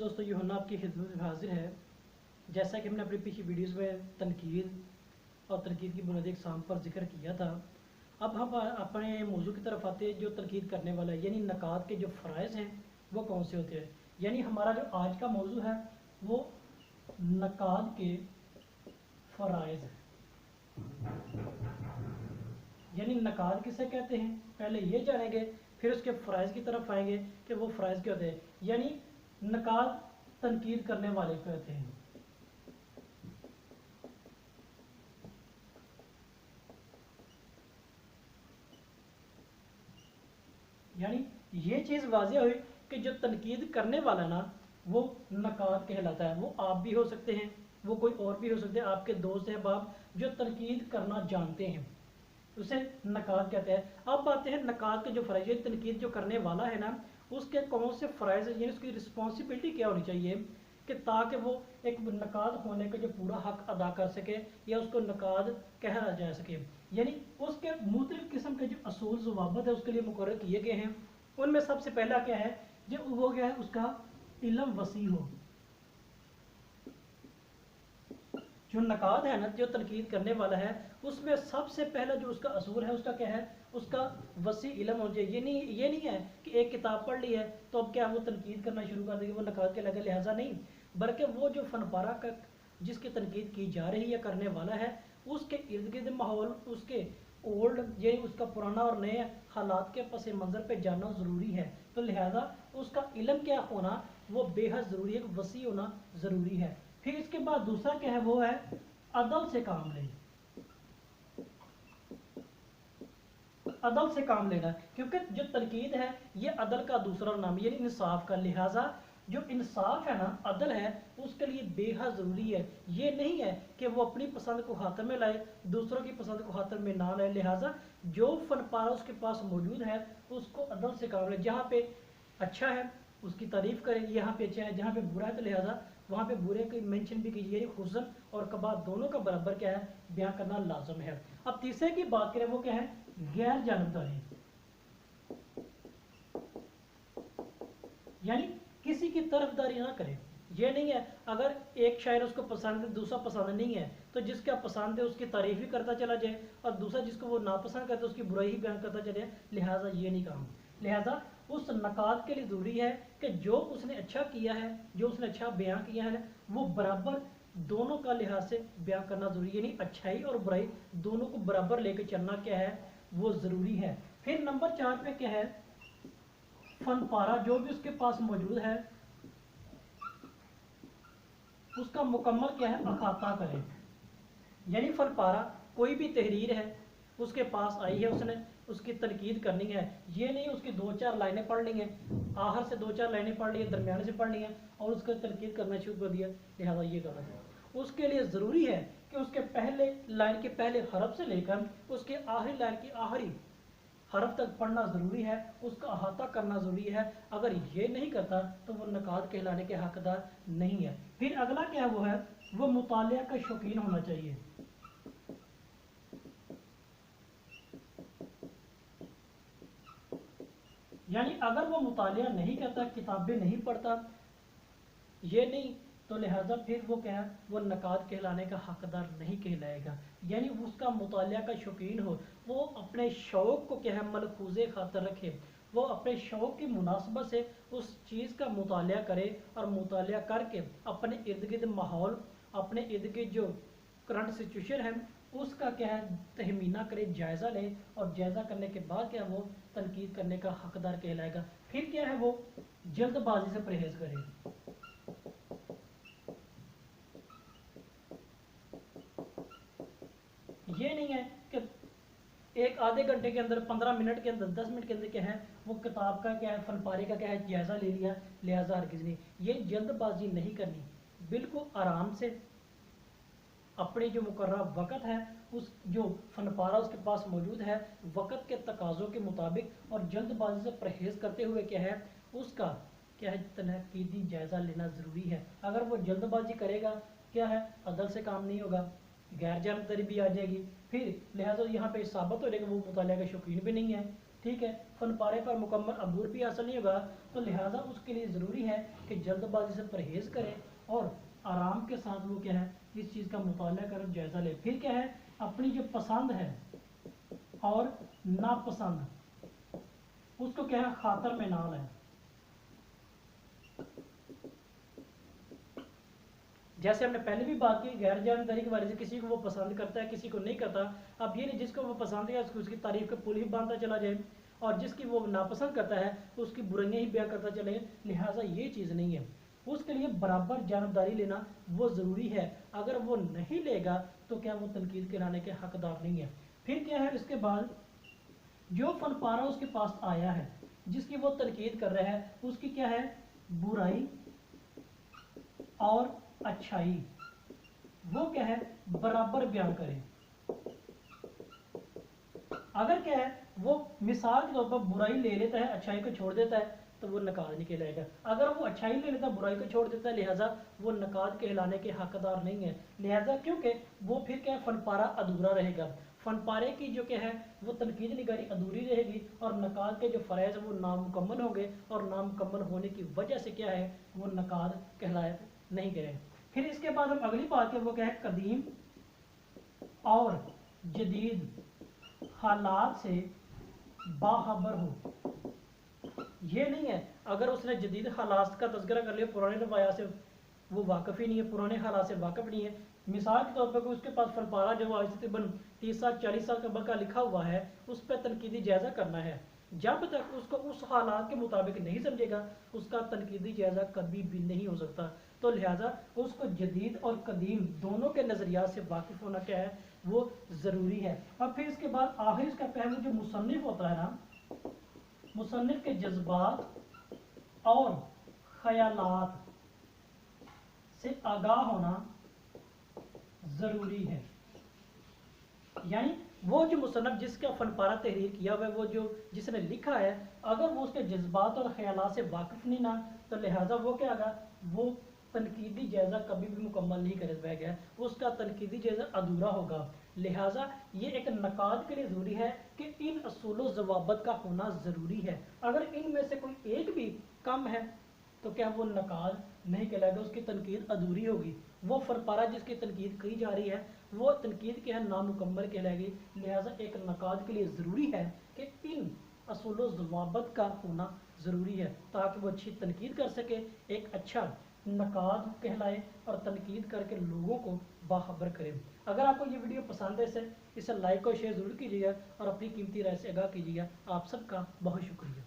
दोस्तों यूहन्ना आपकी खिदमत में हाजिर है। जैसा कि हमने अपनी पिछली वीडियोस में तनकीद और तनकीद की बुनियादी अक़साम पर जिक्र किया था, अब हम अपने मौजू की तरफ आते हैं जो तनकीद करने वाला है, यानी नकात के जो फ़राइज़ हैं वो कौन से होते हैं। यानी हमारा जो आज का मौजू है वो नकात के फ़राइज़ है। यानी नकात किसे कहते हैं पहले ये जानेंगे, फिर उसके फ़राइज़ की तरफ आएंगे कि वो फ़राइज़ क्या होते हैं। यानी नकात तनकीद करने वाले कहते हैं। यानी ये चीज़ वाज़ेह हुई कि जो तनकीद करने वाला ना वो नकात कहलाता है। वो आप भी हो सकते हैं, वो कोई और भी हो सकते हैं, आपके दोस्त अहबाब जो तनकीद करना जानते हैं उसे नकात कहते हैं। अब आते हैं नकात के जो फ़राइज़, तनकीद जो करने वाला है ना उसके कौन से फ़राइज़ यानी उसकी रिस्पॉन्सिबिलिटी क्या होनी चाहिए कि ताकि वो एक नकात होने का जो पूरा हक अदा कर सके या उसको नकात कहा जा सके। यानी उसके मुख्तलिफ़ किस्म के जो असूल ज़वाबित है उसके लिए मुकर्रर किए गए हैं। उनमें सबसे पहला क्या है, जो वो क्या है उसका इल्म वसी हो। जो नकात है ना जो तनकीद करने वाला है उसमें सबसे पहला जो उसका असूल है उसका क्या है, उसका वसी इल्म हो जाए। ये नहीं है कि एक किताब पढ़ ली है तो अब क्या वो तनकीद करना शुरू कर देगी, वो नकात के लगे, लिहाजा नहीं, बल्कि वो जो फनपारा का जिसकी तनकीद की जा रही है करने वाला है उसके इर्द गिर्द माहौल, उसके ओल्ड ये उसका पुराना और नए हालात के पस मंज़र पे जानना ज़रूरी है। तो लिहाजा उसका इल्म क्या होना वो बेहद ज़रूरी है, वसी होना ज़रूरी है। फिर इसके बाद दूसरा क्या है वो है अदल से काम लें। अदल से काम लेना, क्योंकि जो तनकीद है ये अदल का दूसरा नाम यानी इंसाफ का। लिहाजा जो इंसाफ है ना अदल है उसके लिए बेहद ज़रूरी है। ये नहीं है कि वो अपनी पसंद को खातर में लाए, दूसरों की पसंद को खातर में ना लाए। लिहाजा जो फनपारा उसके पास मौजूद है उसको अदल से काम ले। जहाँ पे अच्छा है उसकी तारीफ़ करें, यहाँ पे अच्छा है, जहाँ पे बुरा है तो लिहाजा वहाँ पे बुरे की मेंशन भी कीजिए। हुस्न और कबाह दोनों का बराबर क्या है बयान करना लाजम है। अब तीसरे की बात करें वो क्या है गैर जानबदारी, यानी किसी की तरफदारी ना करें। ये नहीं है अगर एक शायर उसको पसंद है दूसरा पसंद नहीं है तो जिसका पसंद है उसकी तारीफ ही करता चला जाए और दूसरा जिसको वो नापसंद करता है उसकी बुराई ही बयान करता चले जाए। लिहाजा ये नहीं काम। लिहाजा उस नकात के लिए ज़रूरी है कि जो उसने अच्छा किया है, जो उसने अच्छा बयान किया है वो बराबर दोनों का लिहाज से बयान करना ज़रूरी है। यानी अच्छाई और बुराई दोनों को बराबर लेकर चलना क्या है वो ज़रूरी है। फिर नंबर 4 पे क्या है फनपारा जो भी उसके पास मौजूद है उसका मुकम्मल क्या है अखाता करें। यानी फनपारा कोई भी तहरीर है उसके पास आई है, उसने उसकी तनकीद करनी है, ये नहीं उसकी 2-4 लाइनें पढ़ ली हैं, आहर से 2-4 लाइनें पढ़ ली हैं, दरमियाने से पढ़ ली हैं और उसका तनकीद करना शुरू कर दिया। लिहाजा ये करना चाहिए। उसके लिए ज़रूरी है कि उसके पहले लाइन के पहले हरफ से लेकर उसके आखिरी लाइन की आखिरी हरफ तक पढ़ना ज़रूरी है, उसका अहाता करना ज़रूरी है। अगर ये नहीं करता तो वो नकात कहलाने के हकदार नहीं है। फिर अगला क्या वो है वो मुतालिया का शौकीन होना चाहिए। यानी अगर वो मुतालिया नहीं करता, किताबें नहीं पढ़ता, ये नहीं तो लिहाजा फिर वो क्या है वो नकात कहलाने का हकदार नहीं कहलाएगा। यानी उसका मुतालिया का शौकीन हो, वो अपने शौक़ को क्या है मलफूज़े खातर रखे, वो अपने शौक़ की मुनासबत से उस चीज़ का मुतालिया करे और मुतालिया करके अपने इर्द गिर्द माहौल, अपने इर्द गिर्द जो करंट सिचुएशन है उसका क्या है तहमीना करे, जायज़ा ले और जायज़ा करने के बाद क्या वो तनकीद करने का हकदार कहलाएगा। फिर क्या है वो जल्दबाजी से परहेज़ करे। ये नहीं है कि एक आधे घंटे के अंदर 15 मिनट के अंदर 10 मिनट के अंदर क्या है वो किताब का क्या है फनपारे का क्या है जायज़ा ले लिया, लिहाजा हरगिज़ नहीं, ये जल्दबाजी नहीं करनी। बिल्कुल आराम से अपने जो मुकर्रर वक़्त है उस जो फनपारा उसके पास मौजूद है वक़्त के तकाज़ों के मुताबिक और जल्दबाजी से परहेज़ करते हुए क्या है उसका क्या है तनकीदी जायज़ा लेना ज़रूरी है। अगर वो जल्दबाजी करेगा क्या है अदल से काम नहीं होगा, गैर जानबदारी भी आ जाएगी। फिर लिहाजा यहाँ पे साबित हो जाएगा वो मुतालिया का शौकीन भी नहीं है। ٹھیک ہے، فن پارے پر مکمل عبور بھی حاصل نہیں ہوگا، تو لہٰذا اس کے لیے ضروری ہے کہ جلد بازی سے پرہیز کرے اور آرام کے ساتھ وہ کیا ہے اس چیز کا مطالعہ کر جائزہ لے. پھر کیا ہے اپنی جو پسند ہے اور ناپسند اس کو کیا ہے خاطر میں نہ لائے. جیسے ہم نے پہلے بھی بات کی غیر جانبداری کے بارے سے، کسی کو وہ پسند کرتا ہے کسی کو نہیں کرتا. اب یہ نہیں جس کو وہ پسند ہے اس کی تعریف کا پل ہی باندھتا چلا جائے، اور جس کی وہ ناپسند کرتا ہے اس کی برائیاں ہی بیان کرتا چلے. لہٰذا یہ چیز نہیں ہے. اس کے لیے برابر جانبداری لینا وہ ضروری ہے. اگر وہ نہیں لے گا تو کیا وہ تنقید کرانے کے حقدار نہیں ہے. پھر کیا ہے اس کے بعد جو فن پارہ اس کے پاس آیا ہے جس کی وہ تنقید کر رہا ہے اس کی کیا ہے برائی اور اچھائی وہ کیا ہے برابر بیان کریں. اگر کیا ہے وہ مثال کے طور پر برائی لے لیتا ہے اچھائی کو چھوڑ دیتا ہے تو وہ نقاد نہیں کہلائے گا. اگر وہ اچھائی لے لیتا ہے برائی کو چھوڑ دیتا ہے لہٰذا وہ نقاد کہلانے کے حقدار نہیں ہے. لہٰذا کیونکہ وہ پھر کیا فن پارہ ادھورا رہے گا. فن پارے کی جو کیا ہے وہ تنقید نگاری ادھوری رہے گی اور نقاد کے جو فرائض ہیں وہ نامکمل ہوں گے اور نامکمل ہونے کی وجہ سے کیا ہے وہ نقاد کہلائے نہیں گئے. پھر اس کے بعد ہم اگلی بات ہے وہ کیا ہے قدیم اور جدید حالات سے باخبر ہو. یہ نہیں ہے اگر اس نے جدید حالات کا تذکرہ کر لیا پرانے روایات سے وہ واقف ہی نہیں ہے، پرانے حالات سے واقف نہیں ہے. مثال کے طور پر اس کے پاس فن پارہ جو آج سے تقریباً 30 سال 40 سال کا بقا لکھا ہوا ہے اس پہ تنقیدی جائزہ کرنا ہے. جب تک اس کو اس حالات کے مطابق نہیں سمجھے گا اس کا تنقیدی جائزہ کبھی بھی نہیں ہو سکتا. تو لہٰذا اس کو جدید اور قدیم دونوں کے نظریات سے واقف ہونا کیا ہے وہ ضروری ہے. اور پھر اس کے بعد آخر اس کا پہلو جو مصنف ہوتا ہے نا، مصنف کے جذبات اور خیالات سے آگاہ ہونا ضروری ہے. یعنی وہ جو مصنف جس کا فن پارہ تحریر کیا ہوا ہے وہ جو جس نے لکھا ہے اگر وہ اس کے جذبات اور خیالات سے واقف نہیں نا تو لہٰذا وہ کیا ہوگا وہ تنقیدی جائزہ کبھی بھی مکمل نہیں کر پائے گا، اس کا تنقیدی جائزہ ادھورا ہوگا. لہٰذا یہ ایک نقاد کے لیے ضروری ہے کہ ان اصول و ضوابط کا ہونا ضروری ہے. اگر ان میں سے کوئی ایک بھی کم ہے تو کیا وہ نقاد نہیں کہلائے گا، اس کی تنقید ادھوری ہوگی. وہ فن پارہ جس کی تنقید کی جا رہی ہے وہ تنقید کے نامکمل کہلائے گی. لہٰذا ایک نقاد کے لیے ضروری ہے کہ ان اصول و ضوابط کا ہونا ضروری ہے تاکہ وہ اچھی تنقید کر سکے، ایک اچھا نقاد کہلائے اور تنقید کر کے لوگوں کو باخبر کرے. اگر آپ کو یہ ویڈیو پسند ہے اسے لائک اور شیئر ضرور کیجیے گا اور اپنی قیمتی رائے سے آگاہ کیجیے گا. آپ سب کا بہت شکریہ.